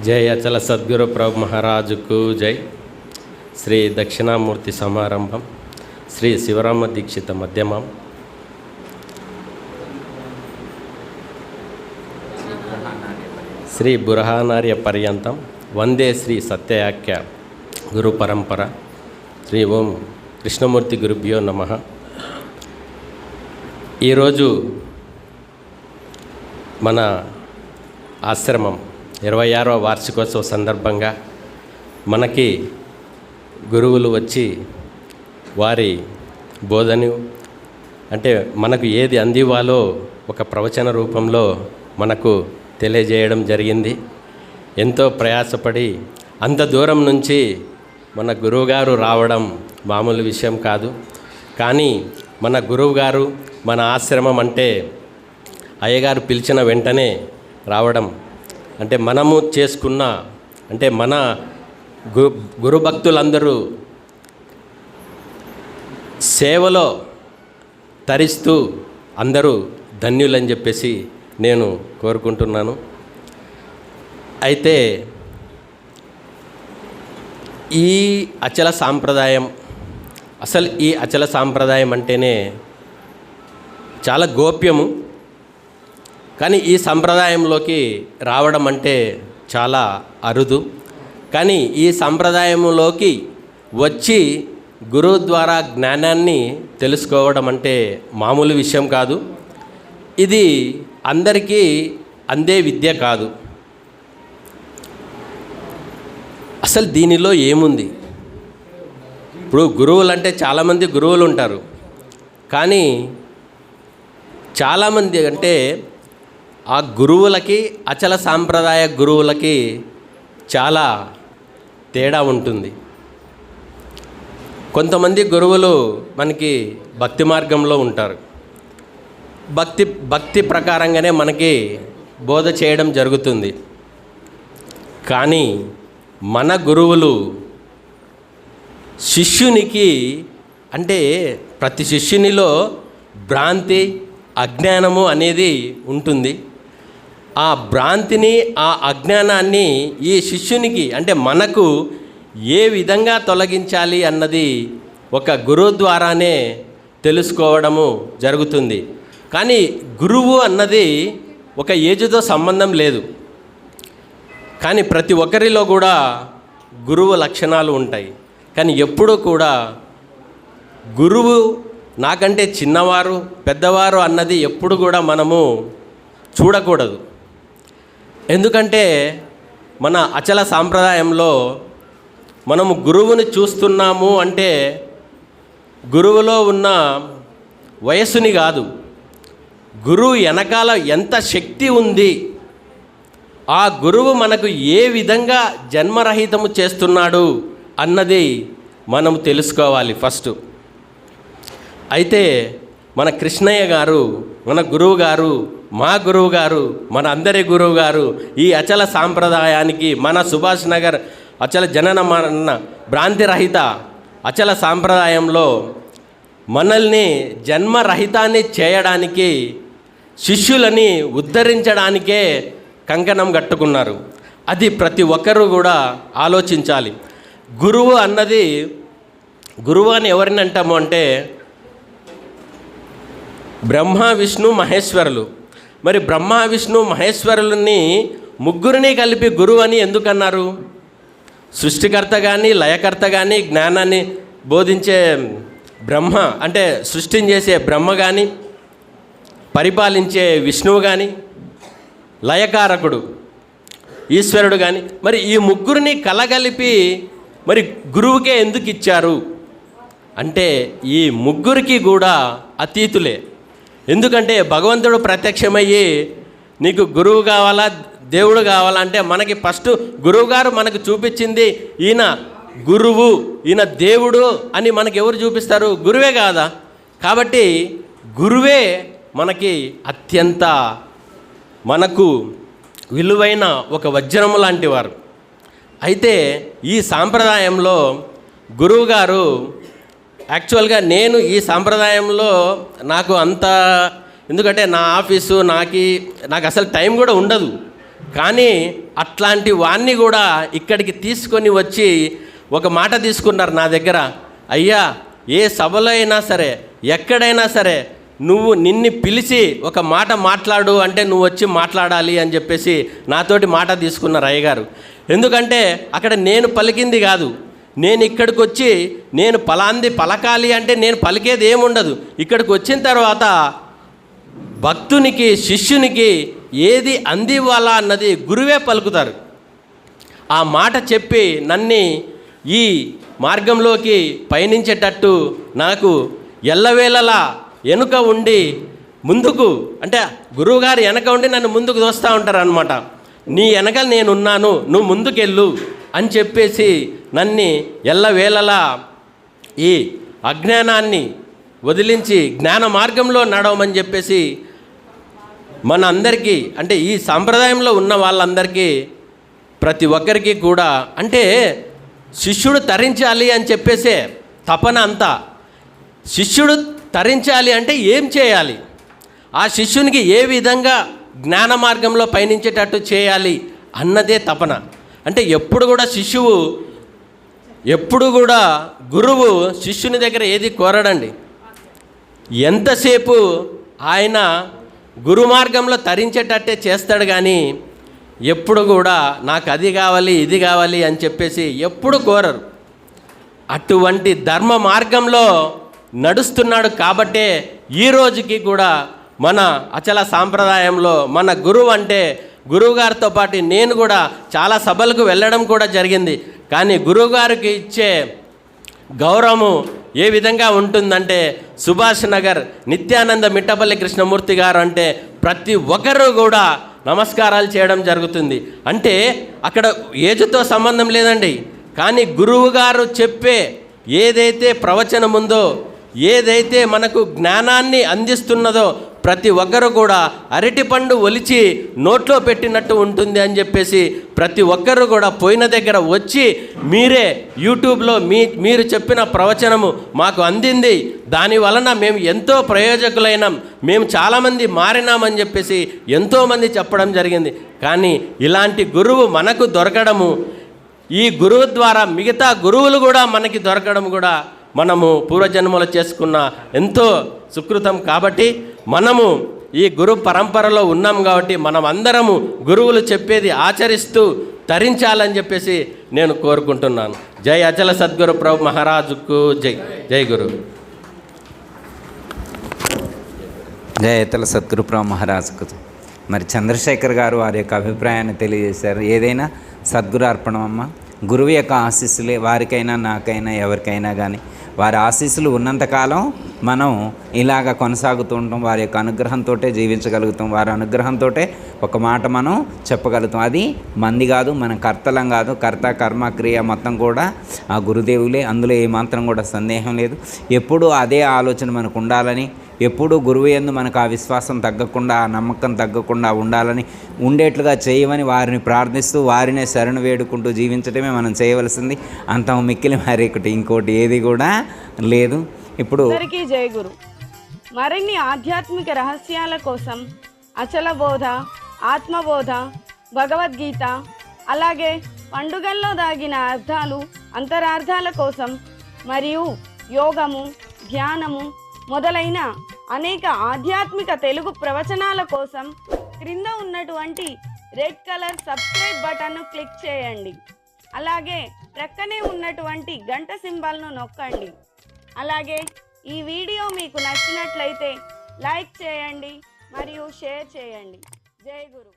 జై అచల సద్గురు ప్రభు మహారాజుకు జై. శ్రీ దక్షిణామూర్తి సమారంభం, శ్రీ శివరామ దీక్షిత మధ్యమం. శ్రీ బురహానార్య పర్యంతం. వందే శ్రీ సత్యయాఖ్య గురు పరంపర. శ్రీ ఓం కృష్ణమూర్తి గురుభ్యో నమః. ఈరోజు మన ఆశ్రమం 26వ వార్షికోత్సవ సందర్భంగా మనకి గురువులు వచ్చి వారి బోధన అంటే మనకు ఏది అందివ్వాలో ఒక ప్రవచన రూపంలో మనకు తెలియజేయడం జరిగింది. ఎంతో ప్రయాసపడి అంత దూరం నుంచి మన గురువుగారు రావడం మామూలు విషయం కాదు. కానీ మన గురువుగారు మన ఆశ్రమం అంటే అయ్యగారు పిలిచిన వెంటనే రావడం అంటే మనము చేసుకున్న అంటే మన గురుభక్తులందరూ సేవలో తరిస్తూ అందరూ ధన్యులని చెప్పేసి నేను కోరుకుంటున్నాను. అయితే ఈ అచల సాంప్రదాయం, అసలు ఈ అచల సాంప్రదాయం అంటేనే చాలా గోప్యము. కానీ ఈ సంప్రదాయంలోకి రావడం అంటే చాలా అరుదు. కానీ ఈ సంప్రదాయంలోకి వచ్చి గురువు ద్వారా జ్ఞానాన్ని తెలుసుకోవడం అంటే మామూలు విషయం కాదు. ఇది అందరికీ అందే విద్య కాదు. అసలు దీనిలో ఏముంది? ఇప్పుడు గురువులు అంటే చాలామంది గురువులు ఉంటారు. కానీ చాలామంది అంటే ఆ గురువులకి అచల సాంప్రదాయ గురువులకి చాలా తేడా ఉంటుంది. కొంతమంది గురువులు మనకి భక్తి మార్గంలో ఉంటారు. భక్తి ప్రకారంగానే మనకి బోధ చేయడం జరుగుతుంది. కానీ మన గురువులు శిష్యునికి అంటే ప్రతి శిష్యునిలో భ్రాంతి, అజ్ఞానము అనేది ఉంటుంది. ఆ భ్రాంతిని, ఆ అజ్ఞానాన్ని ఈ శిష్యునికి అంటే మనకు ఏ విధంగా తొలగించాలి అన్నది ఒక గురువు ద్వారానే తెలుసుకోవడము జరుగుతుంది. కానీ గురువు అన్నది ఒక ఏజ్తో సంబంధం లేదు. కానీ ప్రతి ఒక్కరిలో కూడా గురువు లక్షణాలు ఉంటాయి. కానీ ఎప్పుడూ కూడా గురువు నాకంటే చిన్నవారు, పెద్దవారు అన్నది ఎప్పుడు కూడా మనము చూడకూడదు. ఎందుకంటే మన అచల సాంప్రదాయంలో మనము గురువుని చూస్తున్నాము అంటే గురువులో ఉన్న వయస్సుని కాదు, గురువు వెనకాల ఎంత శక్తి ఉంది, ఆ గురువు మనకు ఏ విధంగా జన్మరహితము చేస్తున్నాడు అన్నది మనం తెలుసుకోవాలి ఫస్ట్. అయితే మన కృష్ణయ్య గారు, మన గురువు గారు, మా గురువు గారు, మన అందరి గురువు గారు ఈ అచల సాంప్రదాయానికి, మన సుభాష్ నగర్ అచల జనన మరణ భ్రాంతిరహిత అచల సాంప్రదాయంలో మనల్ని జన్మరహితాన్ని చేయడానికి, శిష్యులని ఉద్ధరించడానికే కంకణం కట్టుకున్నారు. అది ప్రతి ఒక్కరూ కూడా ఆలోచించాలి. గురువు అన్నది, గురువు అని ఎవరిని అంటాము అంటే బ్రహ్మ, విష్ణు, మహేశ్వరులు. మరి బ్రహ్మ, విష్ణు, మహేశ్వరులని ముగ్గురిని కలిపి గురువు అని ఎందుకన్నారు? సృష్టికర్త కానీ, లయకర్త కానీ, జ్ఞానాన్ని బోధించే బ్రహ్మ అంటే సృష్టిని చేసే బ్రహ్మ కానీ, పరిపాలించే విష్ణువు కానీ, లయకారకుడు ఈశ్వరుడు కానీ, మరి ఈ ముగ్గురిని కలగలిపి మరి గురువుకే ఎందుకు ఇచ్చారు అంటే ఈ ముగ్గురికి కూడా అతీతులే. ఎందుకంటే భగవంతుడు ప్రత్యక్షమయ్యి నీకు గురువు కావాలా, దేవుడు కావాలా అంటే మనకి ఫస్ట్ గురువుగారు మనకు చూపించింది ఈయన గురువు, ఈయన దేవుడు అని మనకి ఎవరు చూపిస్తారు? గురువే కాదా? కాబట్టి గురువే మనకి అత్యంత మనకు విలువైన ఒక వజ్రము లాంటి వారు. అయితే ఈ సాంప్రదాయంలో గురువుగారు యాక్చువల్గా నేను ఈ సాంప్రదాయంలో నాకు అంత ఎందుకంటే నా ఆఫీసు నాకు అసలు టైం కూడా ఉండదు. కానీ అట్లాంటి వాణ్ణి కూడా ఇక్కడికి తీసుకొని వచ్చి ఒక మాట తీసుకున్నారు నా దగ్గర. అయ్యా, ఏ సభలో అయినా సరే, ఎక్కడైనా సరే నిన్ను పిలిచి ఒక మాట మాట్లాడు అంటే నువ్వు వచ్చి మాట్లాడాలి అని చెప్పేసి నాతోటి మాట తీసుకున్నారు అయ్యగారు. ఎందుకంటే అక్కడ నేను పలికింది కాదు, నేను ఇక్కడికి వచ్చి నేను పలాంది పలకాలి అంటే నేను పలికేది ఏముండదు. ఇక్కడికి వచ్చిన తర్వాత భక్తునికి, శిష్యునికి ఏది అందివ్వాలా అన్నది గురువే పలుకుతారు. ఆ మాట చెప్పి నన్ను ఈ మార్గంలోకి పయనించేటట్టు నాకు ఎల్లవేళలా వెనుక ఉండి ముందుకు, అంటే గురువుగారు వెనక ఉండి నన్ను ముందుకు దోస్తూ ఉంటారు అనమాట. నీ వెనక నేనున్నాను, నువ్వు ముందుకెళ్ళు అని చెప్పేసి నన్ను ఎల్లవేళలా ఈ అజ్ఞానాన్ని వదిలించి జ్ఞాన మార్గంలో నడవమని చెప్పేసి మన అందరికీ, అంటే ఈ సాంప్రదాయంలో ఉన్న వాళ్ళందరికీ, ప్రతి ఒక్కరికి కూడా, అంటే శిష్యుడు తరించాలి అని చెప్పేసే తపన అంతా. శిష్యుడు తరించాలి అంటే ఏం చేయాలి, ఆ శిష్యునికి ఏ విధంగా జ్ఞాన మార్గంలో పయనించేటట్టు చేయాలి అన్నదే తపన. అంటే ఎప్పుడు కూడా గురువు శిష్యుని దగ్గర ఏది కోరడండి. ఎంతసేపు ఆయన గురు మార్గంలో తరించేటట్టే చేస్తాడు, కానీ ఎప్పుడు కూడా నాకు అది కావాలి ఇది కావాలి అని చెప్పేసి ఎప్పుడు కోరరు. అటువంటి ధర్మ మార్గంలో నడుస్తున్నాడు కాబట్టే ఈ రోజుకి కూడా మన అచల సాంప్రదాయంలో మన గురువు అంటే, గురువుగారితో పాటు నేను కూడా చాలా సభలకు వెళ్ళడం కూడా జరిగింది. కానీ గురువుగారికి ఇచ్చే గౌరవము ఏ విధంగా ఉంటుందంటే, సుభాష్ నగర్ నిత్యానంద మిట్టపల్లి కృష్ణమూర్తి గారు అంటే ప్రతి ఒక్కరూ కూడా నమస్కారాలు చేయడం జరుగుతుంది. అంటే అక్కడ ఏజ్తో సంబంధం లేదండి, కానీ గురువు గారు చెప్పే ఏదైతే ప్రవచనం ఉందో, ఏదైతే మనకు జ్ఞానాన్ని అందిస్తున్నదో ప్రతి ఒక్కరు కూడా అరటిపండు ఒలిచి నోట్లో పెట్టినట్టు ఉంటుంది అని చెప్పేసి ప్రతి ఒక్కరు కూడా పోయిన దగ్గర వచ్చి మీరే యూట్యూబ్లో మీరు చెప్పిన ప్రవచనము మాకు అందింది, దాని వలన మేము ఎంతో ప్రయోజకులైనాం, మేము చాలామంది మారినామని చెప్పేసి ఎంతోమంది చెప్పడం జరిగింది. కానీ ఇలాంటి గురువు మనకు దొరకడము, ఈ గురువు ద్వారా మిగతా గురువులు కూడా మనకి దొరకడం కూడా మనము పూర్వజన్మలో చేసుకున్న ఎంతో సుకృతం. కాబట్టి మనము ఈ గురు పరంపరలో ఉన్నాం కాబట్టి మనం అందరము గురువులు చెప్పేది ఆచరిస్తూ తరించాలని చెప్పేసి నేను కోరుకుంటున్నాను. జై అచల సద్గురు ప్రభు మహారాజుకు జై. జై గురు. జై అచల సద్గురు ప్రభు మహారాజుకు. మరి చంద్రశేఖర్ గారు వారి యొక్క అభిప్రాయాన్ని తెలియజేశారు. ఏదైనా సద్గురు అర్పణం అమ్మ. గురువు యొక్క ఆశీస్సులే వారికైనా నాకైనా ఎవరికైనా కానీ వారి ఆశీస్సులు ఉన్నంతకాలం మనం ఇలాగ కొనసాగుతూ ఉంటాం. వారి యొక్క అనుగ్రహంతో జీవించగలుగుతాం. వారి అనుగ్రహంతో ఒక మాట మనం చెప్పగలుగుతాం. అది మంది కాదు, మన కర్తలం కాదు. కర్త కర్మ క్రియ మొత్తం కూడా ఆ గురుదేవులే. అందులో ఏమాత్రం కూడా సందేహం లేదు. ఎప్పుడూ అదే ఆలోచన మనకు ఉండాలని, ఎప్పుడూ గురువు యందు మనకు ఆ విశ్వాసం తగ్గకుండా, ఆ నమ్మకం తగ్గకుండా ఉండాలని, ఉండేట్లుగా చేయమని వారిని ప్రార్థిస్తూ వారినే శరణు వేడుకుంటూ జీవించడమే మనం చేయవలసింది. అంత మిక్కిలి మరి ఇంకోటి ఏది కూడా లేదు. ఇప్పుడు అందరికీ జై గురు. మరిన్ని ఆధ్యాత్మిక రహస్యాల కోసం అచల బోధ, ఆత్మబోధ, భగవద్గీత, అలాగే పండుగల్లో దాగిన అర్థాలు, అంతరార్థాల కోసం మరియు యోగము, ధ్యానము మొదలైన అనేక ఆధ్యాత్మిక తెలుగు ప్రవచనాల కోసం క్రింద ఉన్నటువంటి రెడ్ కలర్ సబ్స్క్రైబ్ బటన్ను క్లిక్ చేయండి. అలాగే ప్రక్కనే ఉన్నటువంటి గంట సింబల్ను నొక్కండి. అలాగే ఈ వీడియో మీకు నచ్చినట్లయితే లైక్ చేయండి మరియు షేర్ చేయండి. జై గురు.